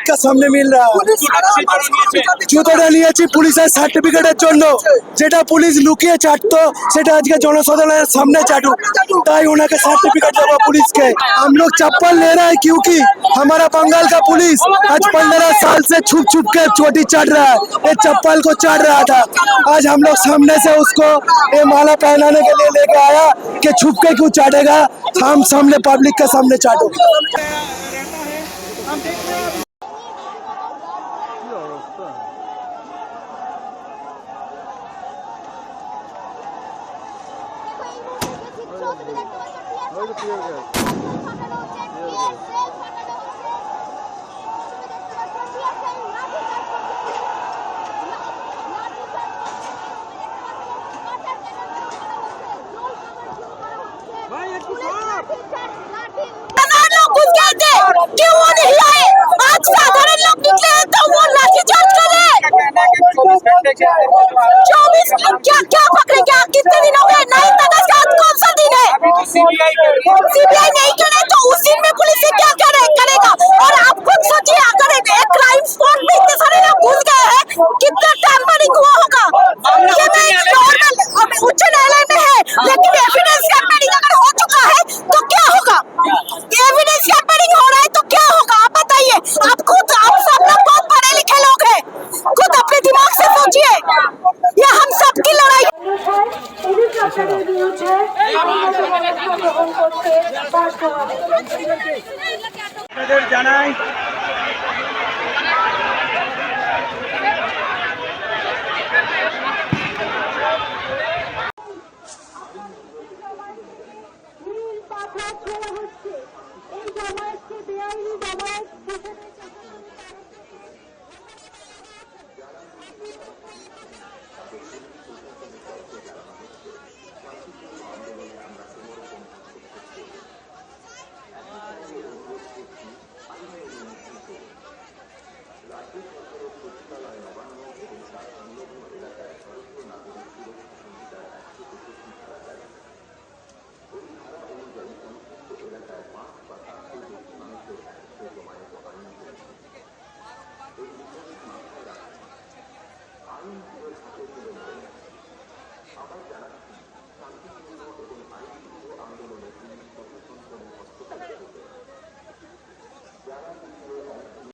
का सामने मिल रहा জুতোটা নিয়েছি পুলিশের সার্টিফিকেটের জন্য, যেটা পুলিশ লুকিয়ে চাটতো সেটা আজকে জনসাধারণের সামনে चाटू, ताई उन्हें सर्टिफिकेट देगा पुलिस के। हम लोग चप्पल ले रहे हैं क्योंकि हमारा बंगाल का पुलिस आज 15 साल से छुप छुप के चोटी चाट रहा है, ये चप्पल को चाट रहा था। आज हम लोग सामने से उसको ये माला पहनाने के लिए लेके आया कि छुप के क्यों चाटेगा, हम सामने पब्लिक के सामने चाटो। क्या पकड़े, क्या कितने दिन हो गए? 9 अगस्त आज कौन सा दिन है? सीबीआई नहीं करे तो उस दिन में पुलिस से क्या करेगा? और आप खुद सोचिए, अगर एक क्राइम स्पॉट में इतने सारे लोग घुस गए हैं, कितना टैम्परिंग हुआ होगा? ये नॉर्मल उच्च न्यायालय में है, लेकिन एविडेंस टैम्परिंग अगर हो चुका है तो क्या होगा? एविडेंस टैम्परिंग हो रहा है तो क्या होगा? आप बताइए। आप सब लोग बहुत पढ़े लिखे लोग हैं, खुद अपने दिमाग से सोचिए। ये हम सबकी लड़ाई সরকারের বিরুদ্ধে গ্রহণ করতে বাধ্য হবে। আপনাদের জানাই